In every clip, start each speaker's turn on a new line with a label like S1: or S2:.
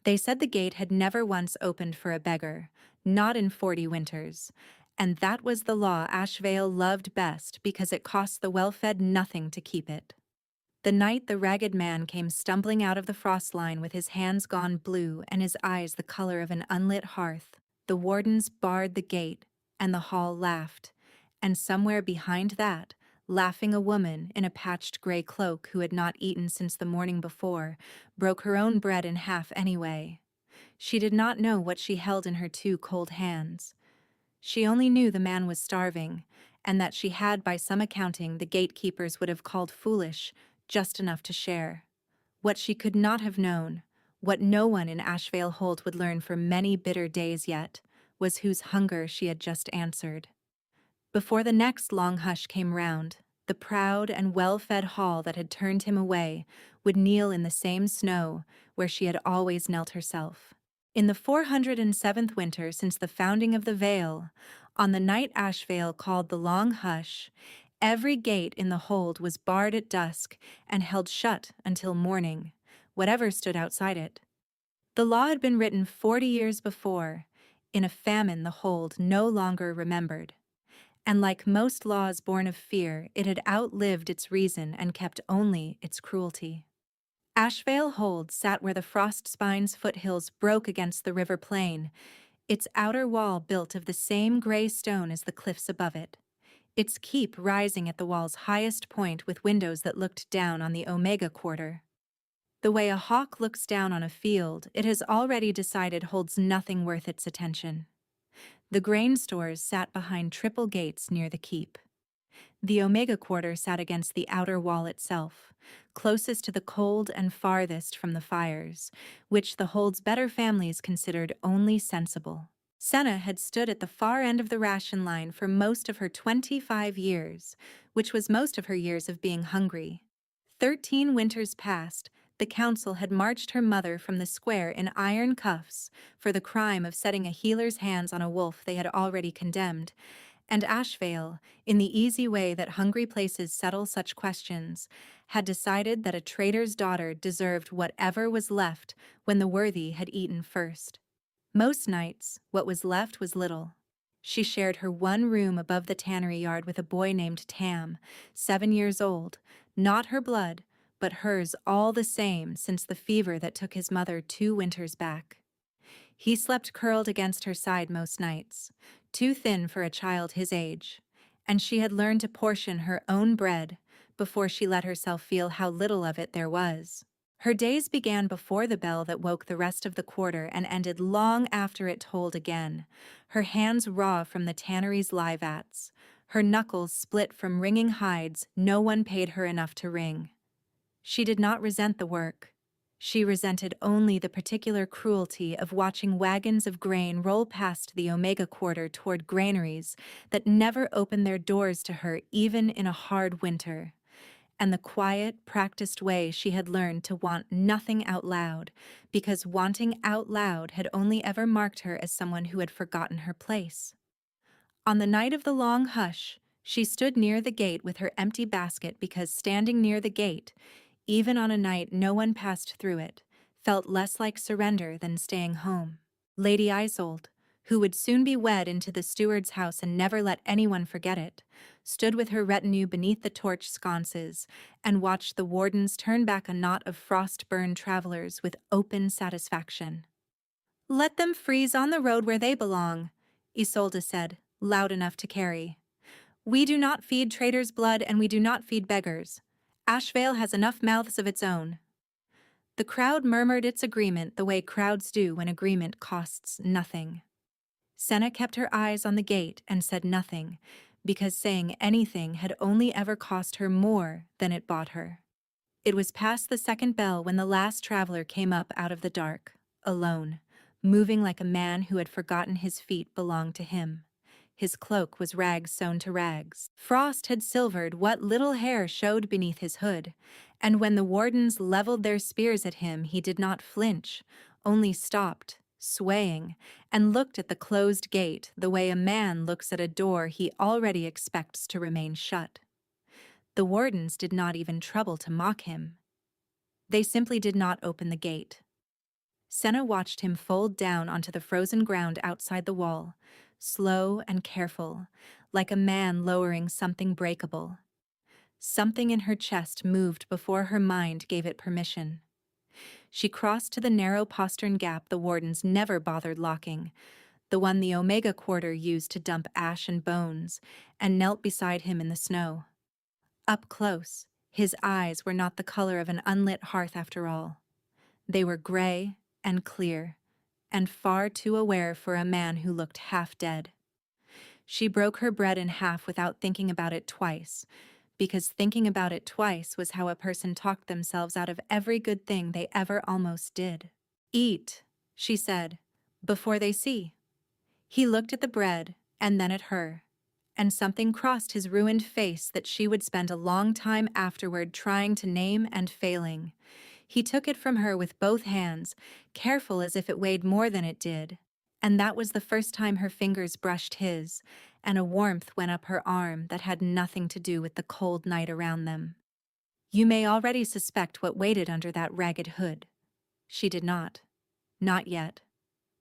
S1: They said the gate had never once opened for a beggar, not in 40 winters, and that was the law Ashvale loved best because it cost the well-fed nothing to keep it. The night the ragged man came stumbling out of the frost line with his hands gone blue and his eyes the color of an unlit hearth, the wardens barred the gate, and the hall laughed, and somewhere behind that, laughing a woman in a patched gray cloak who had not eaten since the morning before, broke her own bread in half anyway. She did not know what she held in her two cold hands. She only knew the man was starving, and that she had, by some accounting, the gatekeepers would have called foolish, just enough to share. What she could not have known, what no one in Ashvale Holt would learn for many bitter days yet, was whose hunger she had just answered. Before the next long hush came round, the proud and well-fed hall that had turned him away would kneel in the same snow where she had always knelt herself. In the 407th winter since the founding of the Vale, on the night Ashvale called the long hush, every gate in the hold was barred at dusk and held shut until morning, whatever stood outside it. The law had been written 40 years before, in a famine the hold no longer remembered. And like most laws born of fear, it had outlived its reason and kept only its cruelty. Ashvale Hold sat where the frost spine's foothills broke against the river plain, its outer wall built of the same gray stone as the cliffs above it, its keep rising at the wall's highest point with windows that looked down on the Omega Quarter. The way a hawk looks down on a field, it has already decided holds nothing worth its attention. The grain stores sat behind triple gates near the keep. The Omega Quarter sat against the outer wall itself, closest to the cold and farthest from the fires, which the Hold's better families considered only sensible. Senna had stood at the far end of the ration line for most of her 25 years, which was most of her years of being hungry. 13 winters past, the council had marched her mother from the square in iron cuffs for the crime of setting a healer's hands on a wolf they had already condemned, and Ashvale, in the easy way that hungry places settle such questions, had decided that a trader's daughter deserved whatever was left when the worthy had eaten first. Most nights, what was left was little. She shared her one room above the tannery yard with a boy named Tam, 7 years old, not her blood, but hers all the same since the fever that took his mother 2 winters back. He slept curled against her side most nights, too thin for a child his age, and she had learned to portion her own bread before she let herself feel how little of it there was. Her days began before the bell that woke the rest of the quarter and ended long after it tolled again, her hands raw from the tannery's lye vats, her knuckles split from wringing hides no one paid her enough to wring. She did not resent the work. She resented only the particular cruelty of watching wagons of grain roll past the Omega Quarter toward granaries that never opened their doors to her even in a hard winter, and the quiet, practiced way she had learned to want nothing out loud, because wanting out loud had only ever marked her as someone who had forgotten her place. On the night of the long hush, she stood near the gate with her empty basket because standing near the gate, even on a night no one passed through it, felt less like surrender than staying home. Lady Isolde, who would soon be wed into the steward's house and never let anyone forget it, stood with her retinue beneath the torch sconces and watched the wardens turn back a knot of frost-burned travelers with open satisfaction. "Let them freeze on the road where they belong," Isolde said, loud enough to carry. "We do not feed traitors' blood and we do not feed beggars. Ashvale has enough mouths of its own." The crowd murmured its agreement the way crowds do when agreement costs nothing. Senna kept her eyes on the gate and said nothing, because saying anything had only ever cost her more than it bought her. It was past the second bell when the last traveler came up out of the dark, alone, moving like a man who had forgotten his feet belonged to him. His cloak was rags sewn to rags. Frost had silvered what little hair showed beneath his hood, and when the wardens leveled their spears at him he did not flinch, only stopped, swaying, and looked at the closed gate the way a man looks at a door he already expects to remain shut. The wardens did not even trouble to mock him. They simply did not open the gate. Senna watched him fold down onto the frozen ground outside the wall, slow and careful, like a man lowering something breakable. Something in her chest moved before her mind gave it permission. She crossed to the narrow postern gap the wardens never bothered locking, the one the Omega Quarter used to dump ash and bones, and knelt beside him in the snow. Up close, his eyes were not the color of an unlit hearth after all. They were gray and clear, and far too aware for a man who looked half dead. She broke her bread in half without thinking about it twice, because thinking about it twice was how a person talked themselves out of every good thing they ever almost did. "Eat," she said, "before they see." He looked at the bread and then at her, and something crossed his ruined face that she would spend a long time afterward trying to name and failing. He took it from her with both hands, careful as if it weighed more than it did, and that was the first time her fingers brushed his, and a warmth went up her arm that had nothing to do with the cold night around them. "You may already suspect what waited under that ragged hood." She did not. Not yet.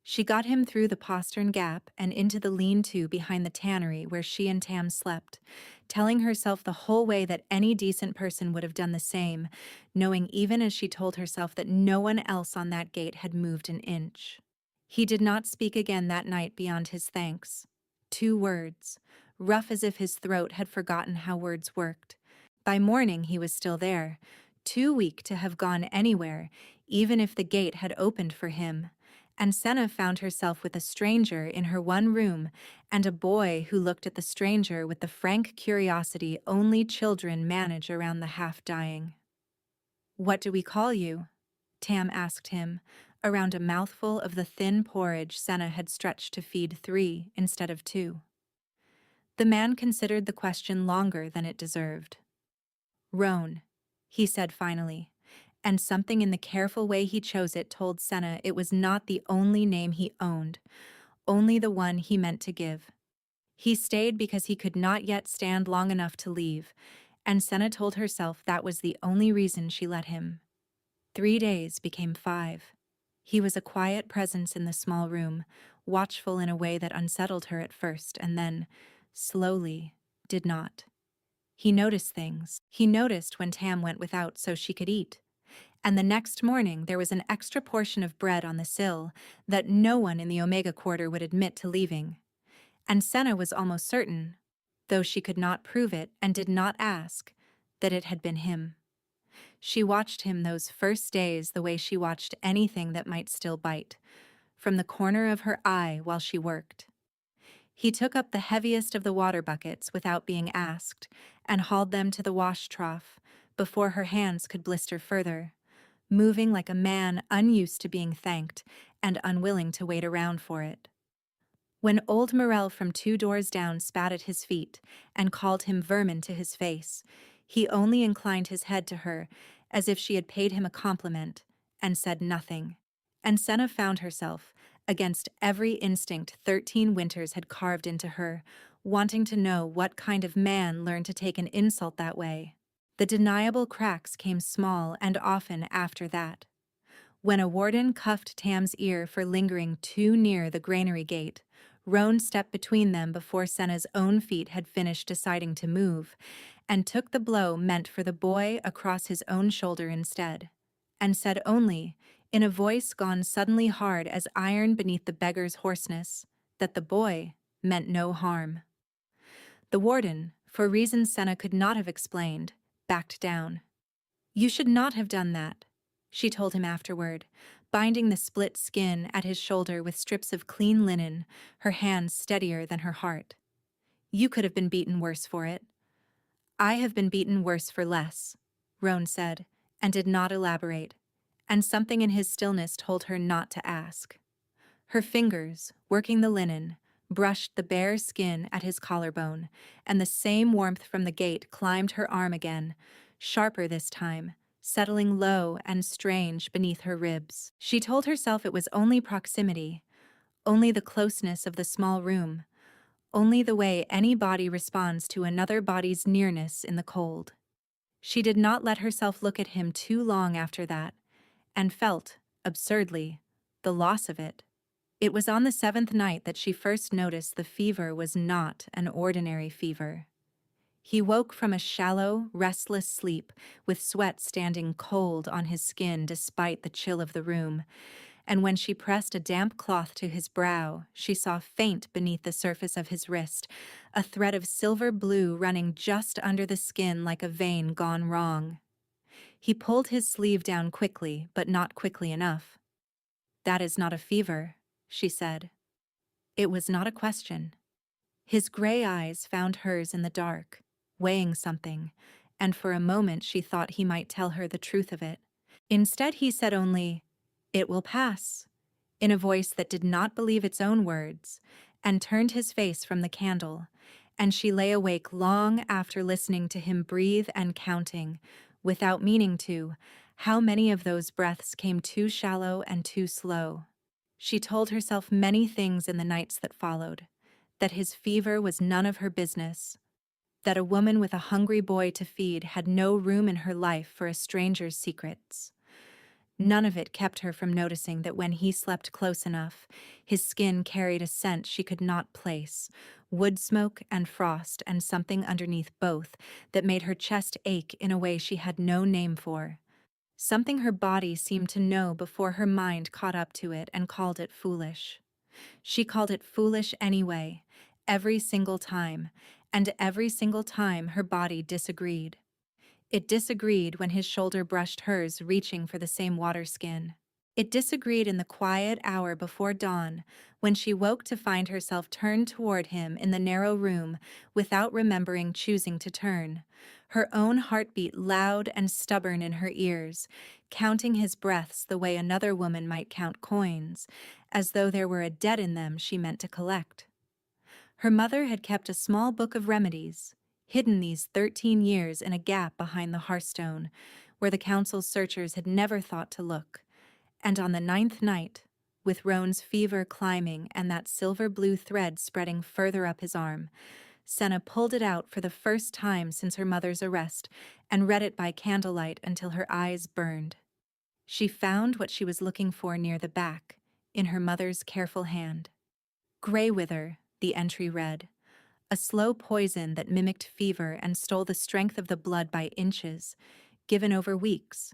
S1: She got him through the postern gap and into the lean-to behind the tannery where she and Tam slept, telling herself the whole way that any decent person would have done the same, knowing even as she told herself that no one else on that gate had moved an inch. He did not speak again that night beyond his thanks. 2 words, rough as if his throat had forgotten how words worked. By morning he was still there, too weak to have gone anywhere, even if the gate had opened for him. And Senna found herself with a stranger in her one room, and a boy who looked at the stranger with the frank curiosity only children manage around the half-dying. "What do we call you?" Tam asked him, around a mouthful of the thin porridge Senna had stretched to feed 3 instead of 2. The man considered the question longer than it deserved. "Roan," he said finally, and something in the careful way he chose it told Senna it was not the only name he owned, only the one he meant to give. He stayed because he could not yet stand long enough to leave, and Senna told herself that was the only reason she let him. 3 days became 5. He was a quiet presence in the small room, watchful in a way that unsettled her at first, and then, slowly, did not. He noticed things. He noticed when Tam went without so she could eat. And the next morning there was an extra portion of bread on the sill that no one in the Omega Quarter would admit to leaving. And Senna was almost certain, though she could not prove it and did not ask, that it had been him. She watched him those first days the way she watched anything that might still bite, from the corner of her eye while she worked. He took up the heaviest of the water buckets without being asked and hauled them to the wash trough before her hands could blister further, moving like a man unused to being thanked and unwilling to wait around for it. When old Morel from 2 doors down spat at his feet and called him vermin to his face, he only inclined his head to her as if she had paid him a compliment and said nothing. And Senna found herself, against every instinct 13 winters had carved into her, wanting to know what kind of man learned to take an insult that way. The deniable cracks came small and often after that. When a warden cuffed Tam's ear for lingering too near the granary gate, Roan stepped between them before Senna's own feet had finished deciding to move, and took the blow meant for the boy across his own shoulder instead, and said only, in a voice gone suddenly hard as iron beneath the beggar's hoarseness, that the boy meant no harm. The warden, for reasons Senna could not have explained, backed down. "You should not have done that," she told him afterward, binding the split skin at his shoulder with strips of clean linen, her hands steadier than her heart. "You could have been beaten worse for it." "I have been beaten worse for less," Roan said, and did not elaborate, and something in his stillness told her not to ask. Her fingers, working the linen, brushed the bare skin at his collarbone, and the same warmth from the gate climbed her arm again, sharper this time, settling low and strange beneath her ribs. She told herself it was only proximity, only the closeness of the small room, only the way any body responds to another body's nearness in the cold. She did not let herself look at him too long after that, and felt, absurdly, the loss of it. It was on the seventh night that she first noticed the fever was not an ordinary fever. He woke from a shallow, restless sleep, with sweat standing cold on his skin despite the chill of the room, and when she pressed a damp cloth to his brow, she saw faint beneath the surface of his wrist a thread of silver blue running just under the skin like a vein gone wrong. He pulled his sleeve down quickly, but not quickly enough. "That is not a fever," she said. It was not a question. His gray eyes found hers in the dark, weighing something, and for a moment she thought he might tell her the truth of it. Instead, he said only, "It will pass," in a voice that did not believe its own words, and turned his face from the candle, and she lay awake long after listening to him breathe and counting, without meaning to, how many of those breaths came too shallow and too slow. She told herself many things in the nights that followed, that his fever was none of her business, that a woman with a hungry boy to feed had no room in her life for a stranger's secrets. None of it kept her from noticing that when he slept close enough, his skin carried a scent she could not place, wood smoke and frost and something underneath both that made her chest ache in a way she had no name for. Something her body seemed to know before her mind caught up to it and called it foolish. She called it foolish anyway, every single time, and every single time her body disagreed. It disagreed when his shoulder brushed hers, reaching for the same water skin. It disagreed in the quiet hour before dawn, when she woke to find herself turned toward him in the narrow room without remembering choosing to turn, her own heartbeat loud and stubborn in her ears, counting his breaths the way another woman might count coins, as though there were a debt in them she meant to collect. Her mother had kept a small book of remedies, hidden these 13 years in a gap behind the hearthstone, where the council's searchers had never thought to look. And on the 9th night, with Roan's fever climbing and that silver-blue thread spreading further up his arm, Senna pulled it out for the first time since her mother's arrest and read it by candlelight until her eyes burned. She found what she was looking for near the back, in her mother's careful hand. Grey-wither, the entry read, a slow poison that mimicked fever and stole the strength of the blood by inches, given over weeks,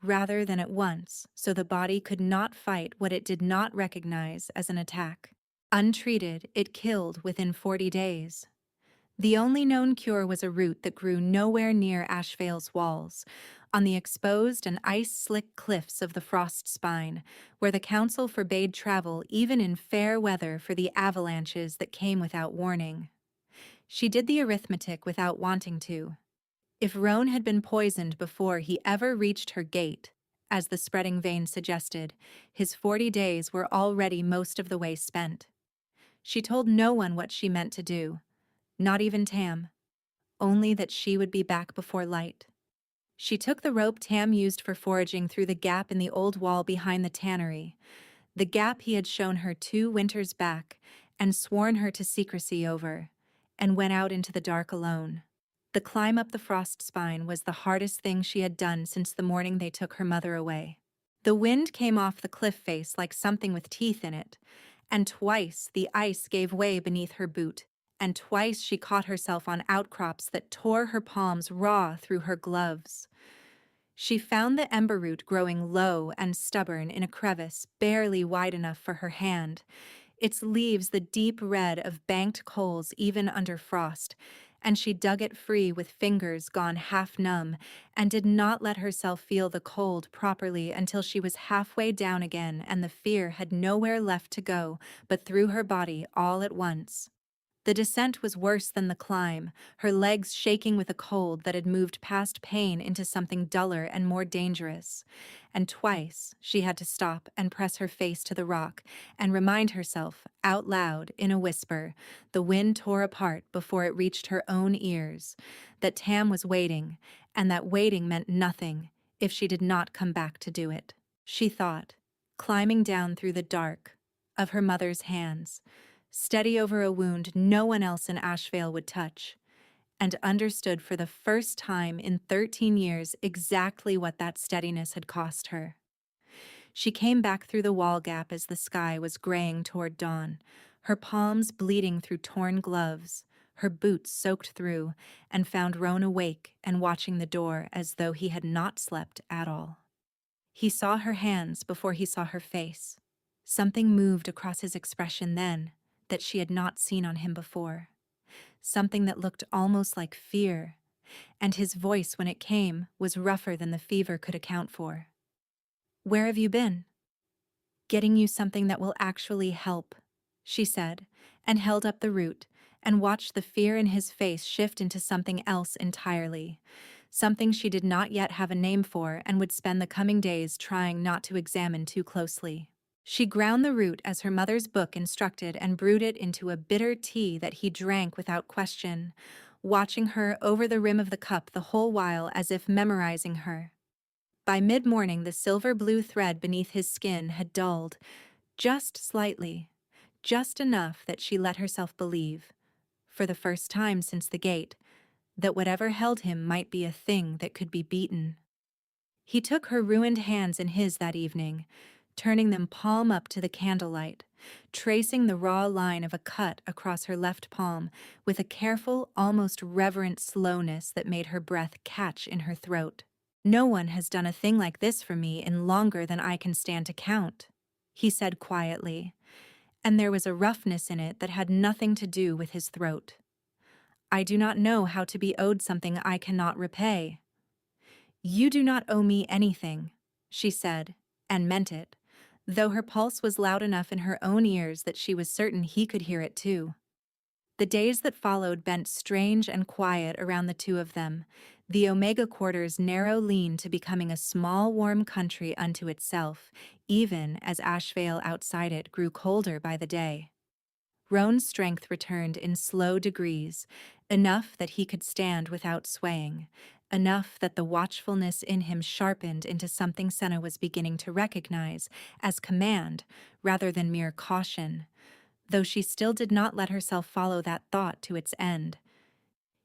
S1: rather than at once, so the body could not fight what it did not recognize as an attack. Untreated, it killed within 40 days. The only known cure was a root that grew nowhere near Ashvale's walls, on the exposed and ice-slick cliffs of the Frost Spine, where the council forbade travel even in fair weather for the avalanches that came without warning. She did the arithmetic without wanting to. If Roan had been poisoned before he ever reached her gate, as the spreading vein suggested, his 40 days were already most of the way spent. She told no one what she meant to do, not even Tam, only that she would be back before light. She took the rope Tam used for foraging through the gap in the old wall behind the tannery, the gap he had shown her 2 winters back and sworn her to secrecy over, and went out into the dark alone. The climb up the Frost Spine was the hardest thing she had done since the morning they took her mother away. The wind came off the cliff face like something with teeth in it, and twice the ice gave way beneath her boot, and twice she caught herself on outcrops that tore her palms raw through her gloves. She found the ember root growing low and stubborn in a crevice barely wide enough for her hand, its leaves the deep red of banked coals even under frost, and she dug it free with fingers gone half numb and did not let herself feel the cold properly until she was halfway down again and the fear had nowhere left to go but through her body all at once. The descent was worse than the climb, her legs shaking with a cold that had moved past pain into something duller and more dangerous. And twice she had to stop and press her face to the rock and remind herself, out loud, in a whisper, the wind tore apart before it reached her own ears, that Tam was waiting, and that waiting meant nothing if she did not come back to do it. She thought, climbing down through the dark, of her mother's hands, steady over a wound no one else in Ashvale would touch, and understood for the first time in 13 years exactly what that steadiness had cost her. She came back through the wall gap as the sky was graying toward dawn, her palms bleeding through torn gloves, her boots soaked through, and found Roan awake and watching the door as though he had not slept at all. He saw her hands before he saw her face. Something moved across his expression then that she had not seen on him before. Something that looked almost like fear, and his voice when it came was rougher than the fever could account for. "Where have you been?" "Getting you something that will actually help," she said, and held up the root, and watched the fear in his face shift into something else entirely, something she did not yet have a name for and would spend the coming days trying not to examine too closely. She ground the root as her mother's book instructed and brewed it into a bitter tea that he drank without question, watching her over the rim of the cup the whole while as if memorizing her. By mid-morning, the silver-blue thread beneath his skin had dulled, just slightly, just enough that she let herself believe, for the first time since the gate, that whatever held him might be a thing that could be beaten. He took her ruined hands in his that evening, turning them palm up to the candlelight, tracing the raw line of a cut across her left palm with a careful, almost reverent slowness that made her breath catch in her throat. "No one has done a thing like this for me in longer than I can stand to count," he said quietly, and there was a roughness in it that had nothing to do with his throat. "I do not know how to be owed something I cannot repay." "You do not owe me anything," she said, and meant it, though her pulse was loud enough in her own ears that she was certain he could hear it too. The days that followed bent strange and quiet around the two of them, the Omega Quarter's narrow lean to becoming a small warm country unto itself, even as Ashvale outside it grew colder by the day. Roan's strength returned in slow degrees, enough that he could stand without swaying, enough that the watchfulness in him sharpened into something Senna was beginning to recognize as command rather than mere caution, though she still did not let herself follow that thought to its end.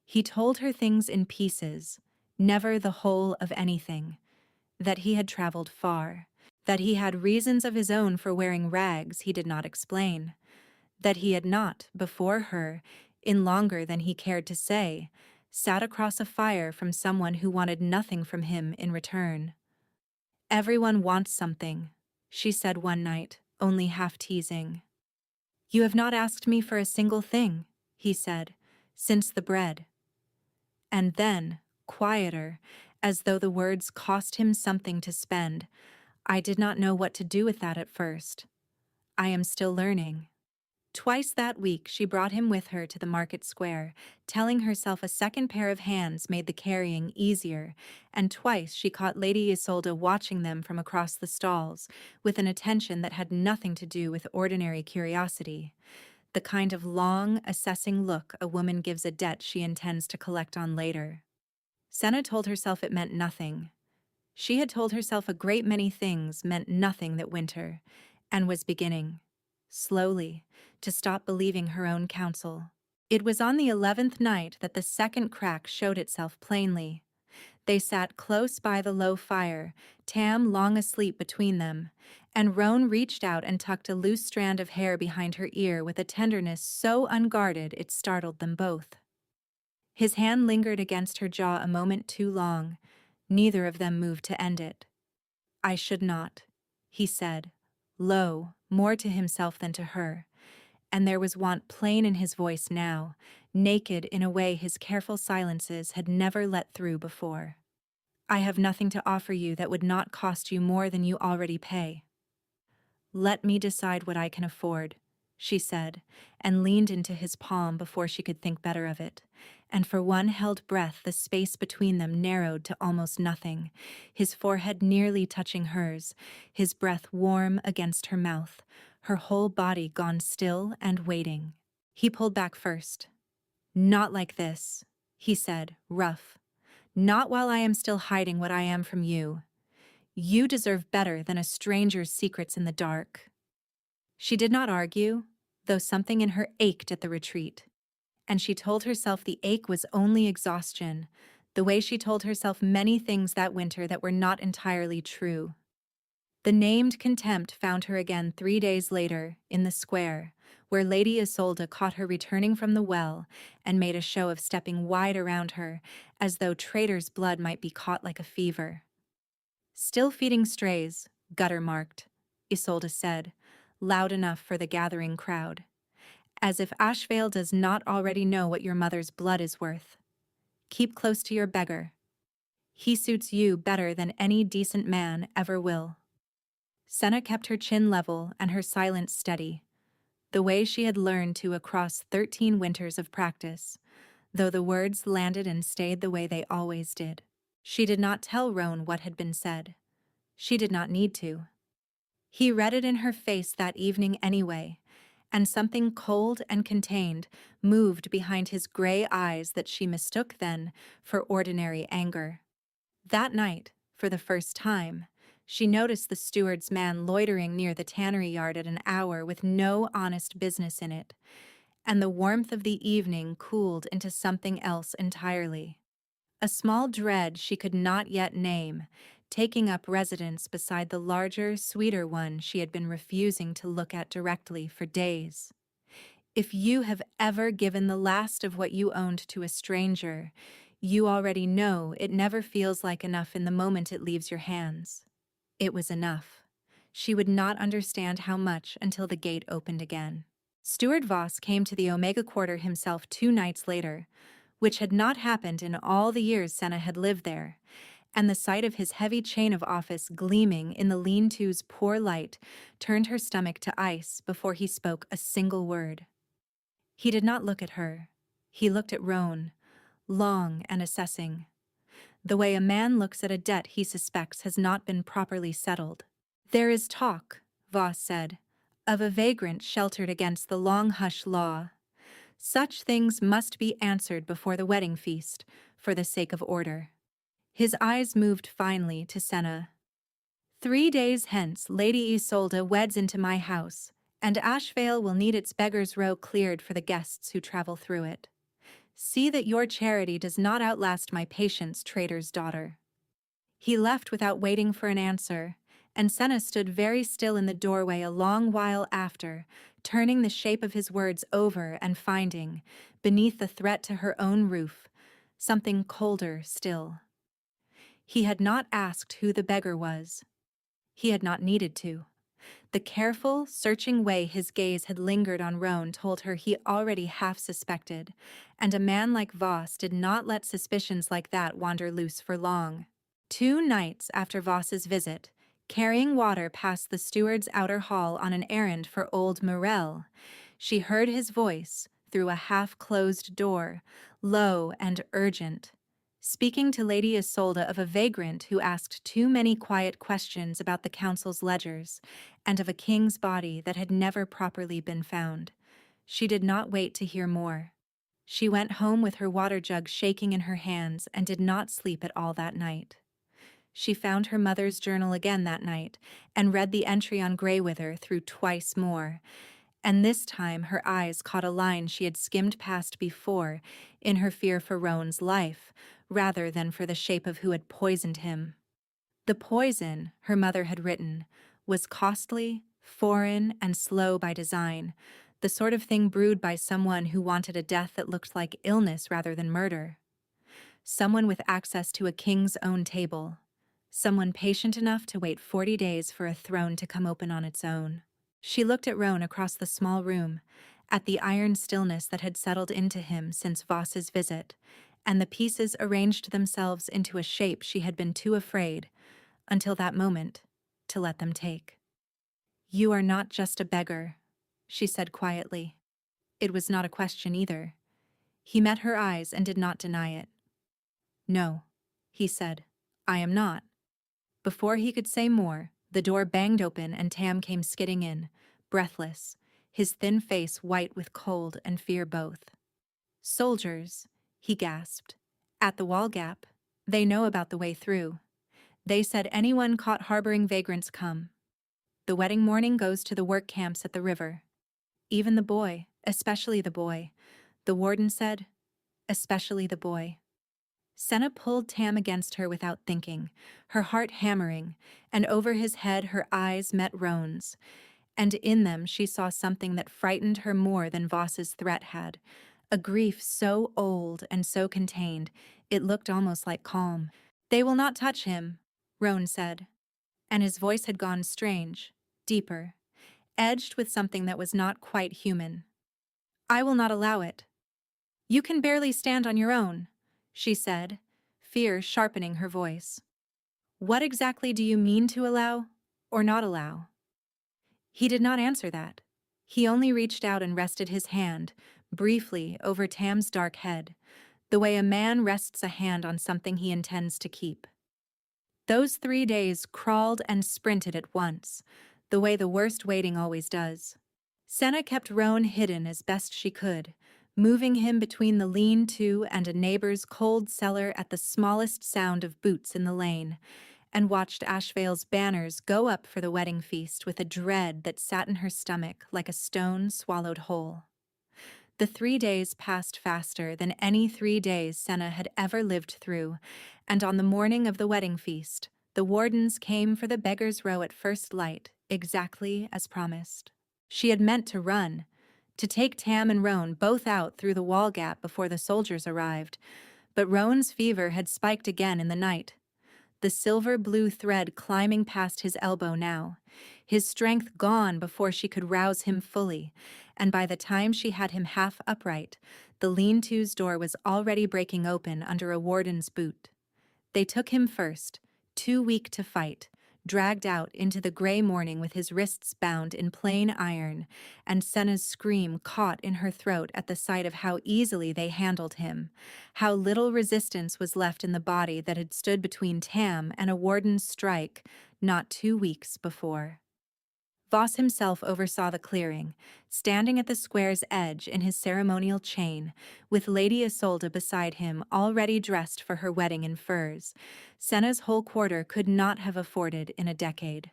S1: He told her things in pieces, never the whole of anything, that he had traveled far, that he had reasons of his own for wearing rags he did not explain, that he had not, before her, in longer than he cared to say, sat across a fire from someone who wanted nothing from him in return. "Everyone wants something," she said one night, only half teasing. "You have not asked me for a single thing," he said, "since the bread." And then, quieter, as though the words cost him something to spend, "I did not know what to do with that at first. I am still learning." Twice that week she brought him with her to the market square, telling herself a second pair of hands made the carrying easier, and twice she caught Lady Isolde watching them from across the stalls, with an attention that had nothing to do with ordinary curiosity, the kind of long, assessing look a woman gives a debt she intends to collect on later. Senna told herself it meant nothing. She had told herself a great many things meant nothing that winter, and was beginning, slowly, to stop believing her own counsel. It was on the 11th night that the second crack showed itself plainly. They sat close by the low fire, Tam long asleep between them, and Roan reached out and tucked a loose strand of hair behind her ear with a tenderness so unguarded it startled them both. His hand lingered against her jaw a moment too long. Neither of them moved to end it. "I should not," he said, low, more to himself than to her, and there was want plain in his voice now, naked in a way his careful silences had never let through before. "I have nothing to offer you that would not cost you more than you already pay." "Let me decide what I can afford," she said, and leaned into his palm before she could think better of it, and for one held breath the space between them narrowed to almost nothing, his forehead nearly touching hers, his breath warm against her mouth, her whole body gone still and waiting. He pulled back first. "Not like this," he said, rough. "Not while I am still hiding what I am from you. You deserve better than a stranger's secrets in the dark." She did not argue, though something in her ached at the retreat. And she told herself the ache was only exhaustion, the way she told herself many things that winter that were not entirely true. The named contempt found her again 3 days later, in the square, where Lady Isolde caught her returning from the well and made a show of stepping wide around her, as though traitor's blood might be caught like a fever. "Still feeding strays," Gutter marked, Isolde said, loud enough for the gathering crowd. "As if Ashvale does not already know what your mother's blood is worth. Keep close to your beggar. He suits you better than any decent man ever will." Senna kept her chin level and her silence steady, the way she had learned to across 13 winters of practice, though the words landed and stayed the way they always did. She did not tell Roan what had been said. She did not need to. He read it in her face that evening anyway, and something cold and contained moved behind his gray eyes that she mistook then for ordinary anger. That night, for the first time, she noticed the steward's man loitering near the tannery yard at an hour with no honest business in it, and the warmth of the evening cooled into something else entirely. A small dread she could not yet name, taking up residence beside the larger, sweeter one she had been refusing to look at directly for days. If you have ever given the last of what you owned to a stranger, you already know it never feels like enough in the moment it leaves your hands. It was enough. She would not understand how much until the gate opened again. Steward Voss came to the Omega Quarter himself 2 nights later, which had not happened in all the years Senna had lived there, and the sight of his heavy chain of office gleaming in the lean-to's poor light turned her stomach to ice before he spoke a single word. He did not look at her. He looked at Roan, long and assessing, the way a man looks at a debt he suspects has not been properly settled. "There is talk," Voss said, "of a vagrant sheltered against the long-hush law. Such things must be answered before the wedding feast, for the sake of order." His eyes moved finely to Senna. "3 days hence Lady Isolde weds into my house, and Ashvale will need its Beggar's Row cleared for the guests who travel through it. See that your charity does not outlast my patience, traitor's daughter." He left without waiting for an answer, and Senna stood very still in the doorway a long while after, turning the shape of his words over and finding, beneath the threat to her own roof, something colder still. He had not asked who the beggar was. He had not needed to. The careful, searching way his gaze had lingered on Roan told her he already half suspected, and a man like Voss did not let suspicions like that wander loose for long. 2 nights after Voss's visit, carrying water past the steward's outer hall on an errand for old Morel, she heard his voice, through a half-closed door, low and urgent, speaking to Lady Isolde of a vagrant who asked too many quiet questions about the council's ledgers, and of a king's body that had never properly been found. She did not wait to hear more. She went home with her water jug shaking in her hands and did not sleep at all that night. She found her mother's journal again that night and read the entry on Greywither through twice more, and this time her eyes caught a line she had skimmed past before in her fear for Roan's life, rather than for the shape of who had poisoned him. The poison, her mother had written, was costly, foreign, and slow by design, the sort of thing brewed by someone who wanted a death that looked like illness rather than murder. Someone with access to a king's own table. Someone patient enough to wait 40 days for a throne to come open on its own. She looked at Roan across the small room, at the iron stillness that had settled into him since Voss's visit, and the pieces arranged themselves into a shape she had been too afraid, until that moment, to let them take. "You are not just a beggar," she said quietly. It was not a question either. He met her eyes and did not deny it. "No," he said, "I am not." Before he could say more, the door banged open and Tam came skidding in, breathless, his thin face white with cold and fear both. "Soldiers," he gasped, "at the wall gap. They know about the way through. They said anyone caught harboring vagrants come. The wedding morning goes to the work camps at the river. Even the boy, especially the boy. The warden said, especially the boy." Senna pulled Tam against her without thinking, her heart hammering, and over his head her eyes met Roan's. And in them she saw something that frightened her more than Voss's threat had, a grief so old and so contained, it looked almost like calm. "They will not touch him," Roan said, and his voice had gone strange, deeper, edged with something that was not quite human. "I will not allow it." "You can barely stand on your own," she said, fear sharpening her voice. "What exactly do you mean to allow, or not allow?" He did not answer that. He only reached out and rested his hand, briefly, over Tam's dark head, the way a man rests a hand on something he intends to keep. Those 3 days crawled and sprinted at once, the way the worst waiting always does. Senna kept Roan hidden as best she could, moving him between the lean-to and a neighbor's cold cellar at the smallest sound of boots in the lane, and watched Ashvale's banners go up for the wedding feast with a dread that sat in her stomach like a stone swallowed whole. The 3 days passed faster than any 3 days Senna had ever lived through, and on the morning of the wedding feast, the wardens came for the Beggar's Row at first light, exactly as promised. She had meant to run, to take Tam and Roan both out through the wall gap before the soldiers arrived, but Roan's fever had spiked again in the night, the silver-blue thread climbing past his elbow now, his strength gone before she could rouse him fully, and by the time she had him half upright, the lean-to's door was already breaking open under a warden's boot. They took him first, too weak to fight, dragged out into the gray morning with his wrists bound in plain iron, and Senna's scream caught in her throat at the sight of how easily they handled him, how little resistance was left in the body that had stood between Tam and a warden's strike not 2 weeks before. Voss himself oversaw the clearing, standing at the square's edge in his ceremonial chain, with Lady Isolde beside him already dressed for her wedding in furs. Senna's whole quarter could not have afforded in a decade.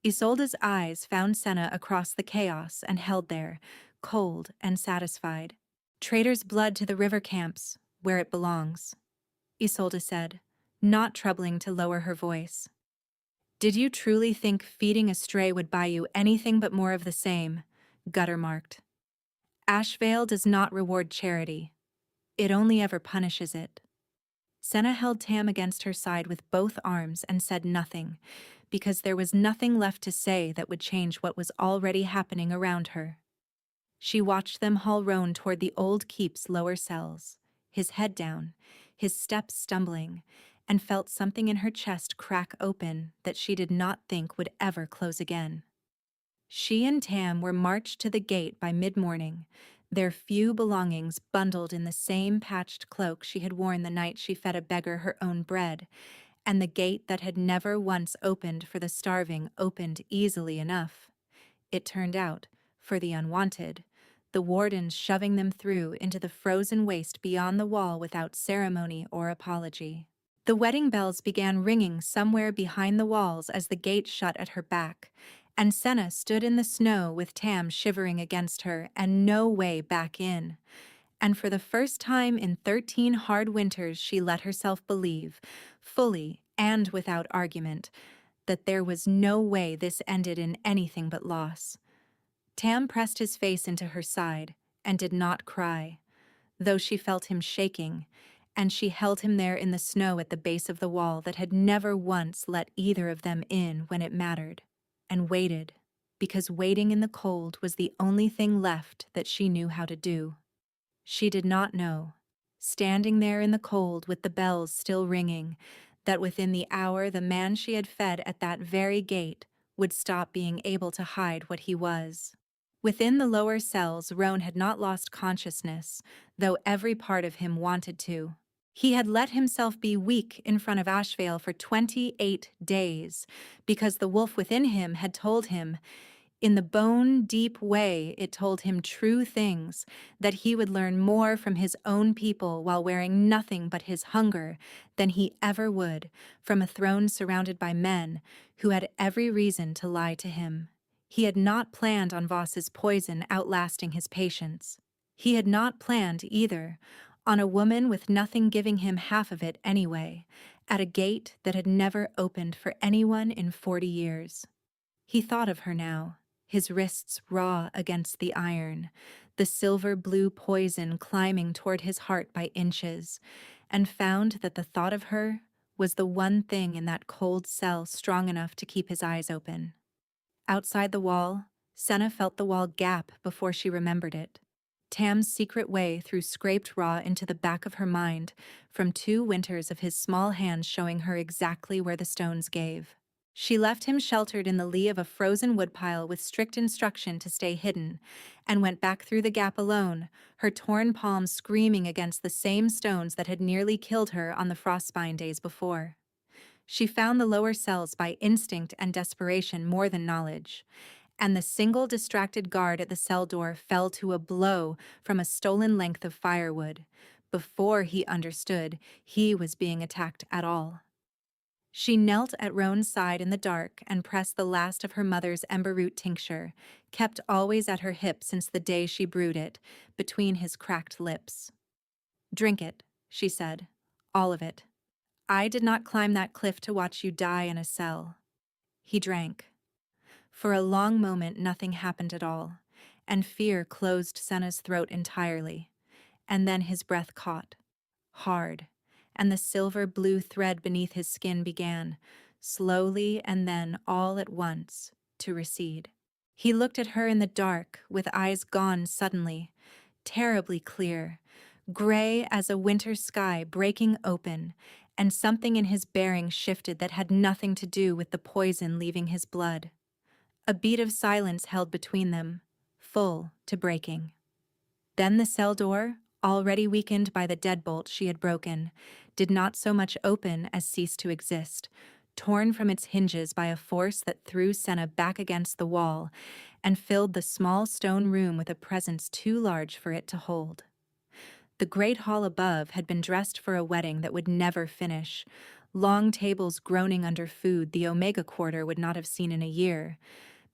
S1: Isolde's eyes found Senna across the chaos and held there, cold and satisfied. "Traitor's blood to the river camps, where it belongs," Isolde said, not troubling to lower her voice. "Did you truly think feeding a stray would buy you anything but more of the same?" Gutter marked. "Ashvale does not reward charity. It only ever punishes it." Senna held Tam against her side with both arms and said nothing, because there was nothing left to say that would change what was already happening around her. She watched them haul Roan toward the old keep's lower cells, his head down, his steps stumbling, and felt something in her chest crack open that she did not think would ever close again. She and Tam were marched to the gate by mid-morning, their few belongings bundled in the same patched cloak she had worn the night she fed a beggar her own bread, and the gate that had never once opened for the starving opened easily enough. It turned out, for the unwanted, the wardens shoving them through into the frozen waste beyond the wall without ceremony or apology. The wedding bells began ringing somewhere behind the walls as the gate shut at her back, and Senna stood in the snow with Tam shivering against her and no way back in. And for the first time in 13 hard winters she let herself believe, fully and without argument, that there was no way this ended in anything but loss. Tam pressed his face into her side and did not cry, though she felt him shaking, and she held him there in the snow at the base of the wall that had never once let either of them in when it mattered, and waited, because waiting in the cold was the only thing left that she knew how to do. She did not know, standing there in the cold with the bells still ringing, that within the hour the man she had fed at that very gate would stop being able to hide what he was. Within the lower cells, Roan had not lost consciousness, though every part of him wanted to. He had let himself be weak in front of Ashvale for 28 days, because the wolf within him had told him, in the bone-deep way it told him true things, that he would learn more from his own people while wearing nothing but his hunger than he ever would from a throne surrounded by men who had every reason to lie to him. He had not planned on Voss's poison outlasting his patience. He had not planned, either, on a woman with nothing giving him half of it anyway, at a gate that had never opened for anyone in 40 years. He thought of her now, his wrists raw against the iron, the silver-blue poison climbing toward his heart by inches, and found that the thought of her was the one thing in that cold cell strong enough to keep his eyes open. Outside the wall, Senna felt the wall gap before she remembered it. Tam's secret way through scraped raw into the back of her mind, from 2 winters of his small hands showing her exactly where the stones gave. She left him sheltered in the lee of a frozen woodpile with strict instruction to stay hidden, and went back through the gap alone, her torn palms screaming against the same stones that had nearly killed her on the frostbine days before. She found the lower cells by instinct and desperation more than knowledge, and the single distracted guard at the cell door fell to a blow from a stolen length of firewood, before he understood he was being attacked at all. She knelt at Roan's side in the dark and pressed the last of her mother's ember root tincture, kept always at her hip since the day she brewed it, between his cracked lips. "Drink it," she said. "All of it. I did not climb that cliff to watch you die in a cell." He drank. For a long moment nothing happened at all, and fear closed Senna's throat entirely, and then his breath caught, hard, and the silver-blue thread beneath his skin began, slowly and then all at once, to recede. He looked at her in the dark, with eyes gone suddenly, terribly clear, gray as a winter sky breaking open, and something in his bearing shifted that had nothing to do with the poison leaving his blood. A beat of silence held between them, full to breaking. Then the cell door, already weakened by the deadbolt she had broken, did not so much open as cease to exist, torn from its hinges by a force that threw Senna back against the wall and filled the small stone room with a presence too large for it to hold. The great hall above had been dressed for a wedding that would never finish, long tables groaning under food the Omega Quarter would not have seen in a year.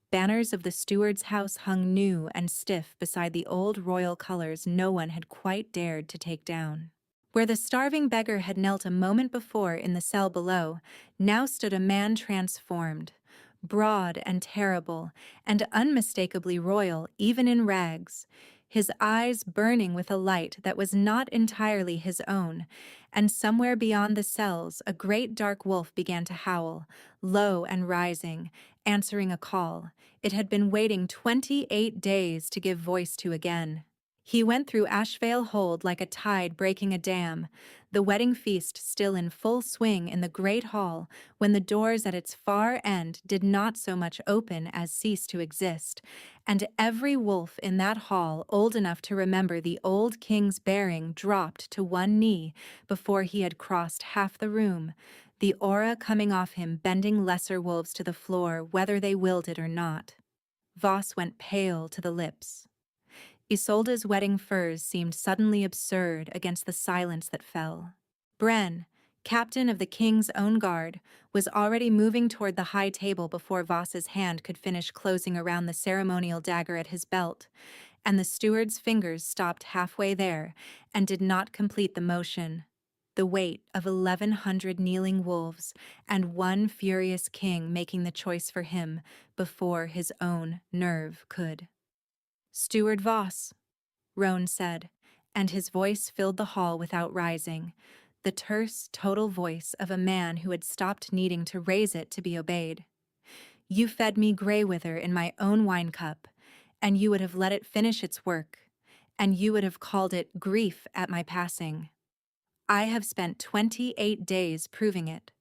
S1: Banners of the steward's house hung new and stiff beside the old royal colors no one had quite dared to take down. Where the starving beggar had knelt a moment before in the cell below, now stood a man transformed, broad and terrible, and unmistakably royal even in rags, his eyes burning with a light that was not entirely his own, and somewhere beyond the cells a great dark wolf began to howl, low and rising, answering a call it had been waiting 28 days to give voice to again. He went through Ashvale Hold like a tide breaking a dam, the wedding feast still in full swing in the great hall when the doors at its far end did not so much open as cease to exist, and every wolf in that hall old enough to remember the old king's bearing dropped to one knee before he had crossed half the room, the aura coming off him bending lesser wolves to the floor whether they willed it or not. Voss went pale to the lips. Isolde's wedding furs seemed suddenly absurd against the silence that fell. Bren, captain of the king's own guard, was already moving toward the high table before Voss's hand could finish closing around the ceremonial dagger at his belt, and the steward's fingers stopped halfway there and did not complete the motion. The weight of 1,100 kneeling wolves and one furious king making the choice for him before his own nerve could. "Steward Voss," Roan said, and his voice filled the hall without rising, the terse, total voice of a man who had stopped needing to raise it to be obeyed. "You fed me Greywither in my own wine cup, and you would have let it finish its work, and you would have called it grief at my passing. I have spent 28 days proving it.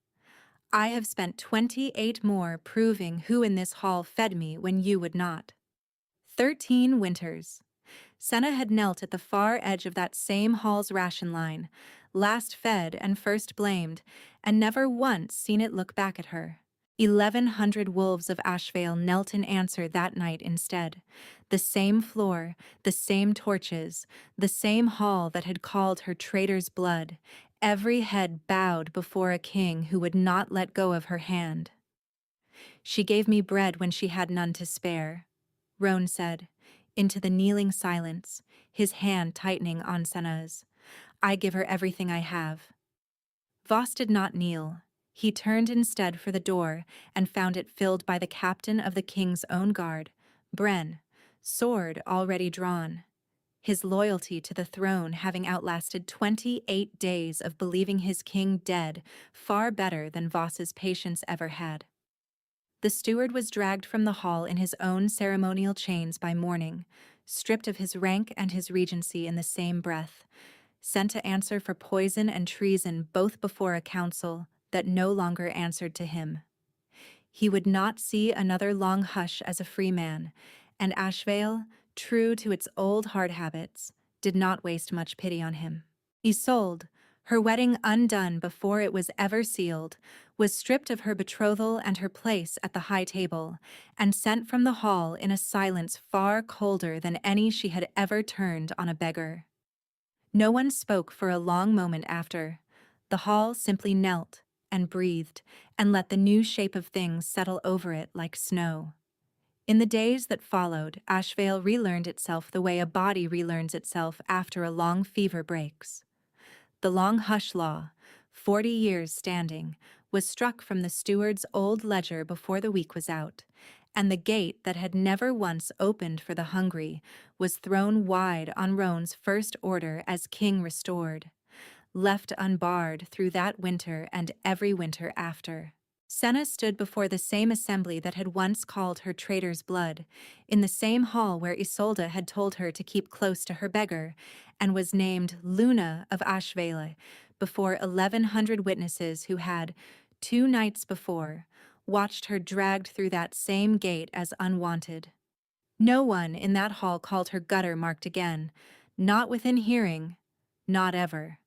S1: I have spent 28 more proving who in this hall fed me when you would not. 13 winters. Senna had knelt at the far edge of that same hall's ration line, last fed and first blamed, and never once seen it look back at her. 1,100 wolves of Ashvale knelt in answer that night instead. The same floor, the same torches, the same hall that had called her traitor's blood, every head bowed before a king who would not let go of her hand. She gave me bread when she had none to spare," Roan said, into the kneeling silence, his hand tightening on Senna's. I give her everything I have." Voss did not kneel. He turned instead for the door and found it filled by the captain of the king's own guard, Bren, sword already drawn. His loyalty to the throne having outlasted 28 days of believing his king dead far better than Voss's patience ever had. The steward was dragged from the hall in his own ceremonial chains by morning, stripped of his rank and his regency in the same breath, sent to answer for poison and treason both before a council that no longer answered to him. He would not see another long hush as a free man, and Ashvale, true to its old hard habits, did not waste much pity on him. Isolde, her wedding undone before it was ever sealed, was stripped of her betrothal and her place at the high table, and sent from the hall in a silence far colder than any she had ever turned on a beggar. No one spoke for a long moment after. The hall simply knelt and breathed and let the new shape of things settle over it like snow. In the days that followed, Ashvale relearned itself the way a body relearns itself after a long fever breaks. The long hush law, 40 years standing, was struck from the steward's old ledger before the week was out, and the gate that had never once opened for the hungry was thrown wide on Roane's first order as king restored, left unbarred through that winter and every winter after. Senna stood before the same assembly that had once called her traitor's blood, in the same hall where Isolde had told her to keep close to her beggar, and was named Luna of Ashvale before 1,100 witnesses who had, 2 nights before, watched her dragged through that same gate as unwanted. No one in that hall called her gutter marked again, not within hearing, not ever.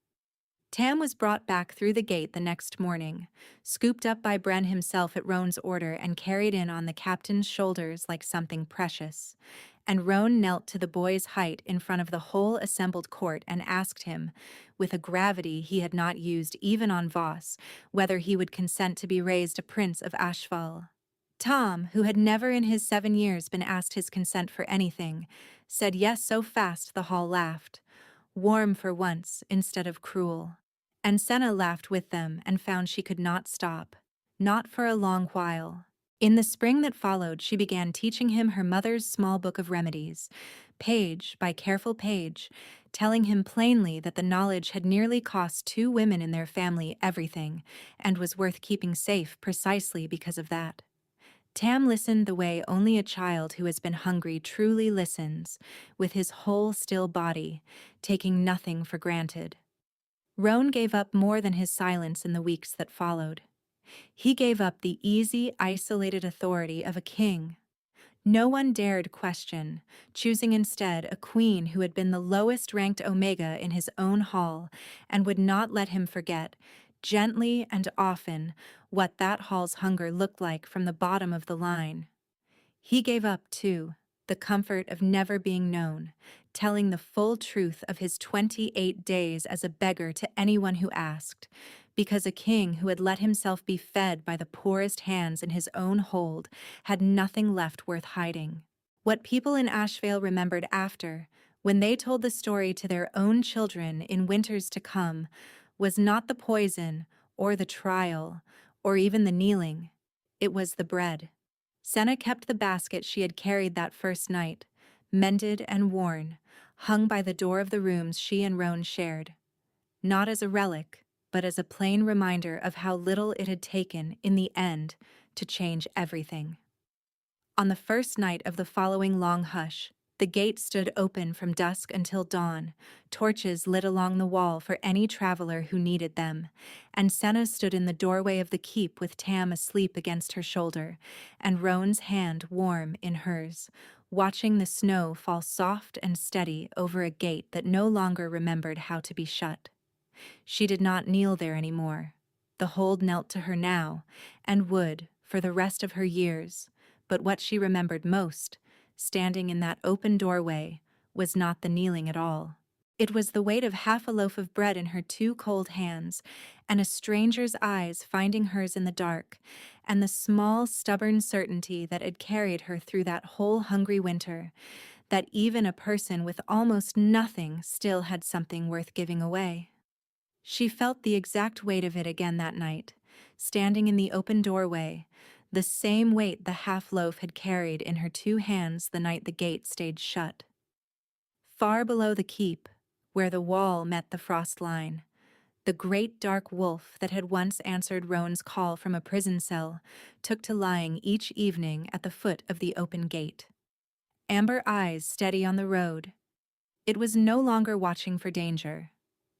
S1: Tam was brought back through the gate the next morning, scooped up by Bren himself at Roane's order and carried in on the captain's shoulders like something precious. And Roane knelt to the boy's height in front of the whole assembled court and asked him, with a gravity he had not used even on Voss, whether he would consent to be raised a prince of Ashval. Tom, who had never in his 7 years been asked his consent for anything, said yes so fast the hall laughed, warm for once instead of cruel. And Senna laughed with them and found she could not stop, not for a long while. In the spring that followed, she began teaching him her mother's small book of remedies, page by careful page, telling him plainly that the knowledge had nearly cost 2 women in their family everything, and was worth keeping safe precisely because of that. Tam listened the way only a child who has been hungry truly listens, with his whole still body, taking nothing for granted. Roane gave up more than his silence in the weeks that followed. He gave up the easy, isolated authority of a king. No one dared question, choosing instead a queen who had been the lowest-ranked Omega in his own hall and would not let him forget, gently and often, what that hall's hunger looked like from the bottom of the line. He gave up, too, the comfort of never being known, telling the full truth of his 28 days as a beggar to anyone who asked, because a king who had let himself be fed by the poorest hands in his own hold had nothing left worth hiding. What people in Ashvale remembered after, when they told the story to their own children in winters to come, was not the poison, or the trial, or even the kneeling. It was the bread. Senna kept the basket she had carried that first night, mended and worn, hung by the door of the rooms she and Roane shared. Not as a relic, but as a plain reminder of how little it had taken, in the end, to change everything. On the first night of the following long hush, the gate stood open from dusk until dawn, torches lit along the wall for any traveler who needed them, and Senna stood in the doorway of the keep with Tam asleep against her shoulder, and Roane's hand warm in hers, watching the snow fall soft and steady over a gate that no longer remembered how to be shut. She did not kneel there any more. The hold knelt to her now, and would, for the rest of her years, but what she remembered most, standing in that open doorway, was not the kneeling at all. It was the weight of half a loaf of bread in her 2 cold hands, and a stranger's eyes finding hers in the dark, and the small, stubborn certainty that had carried her through that whole hungry winter, that even a person with almost nothing still had something worth giving away. She felt the exact weight of it again that night, standing in the open doorway, the same weight the half-loaf had carried in her 2 hands the night the gate stayed shut. Far below the keep, where the wall met the frost line, the great dark wolf that had once answered Roan's call from a prison cell took to lying each evening at the foot of the open gate. Amber eyes steady on the road. It was no longer watching for danger.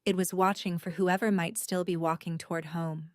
S1: It was watching for whoever might still be walking toward home.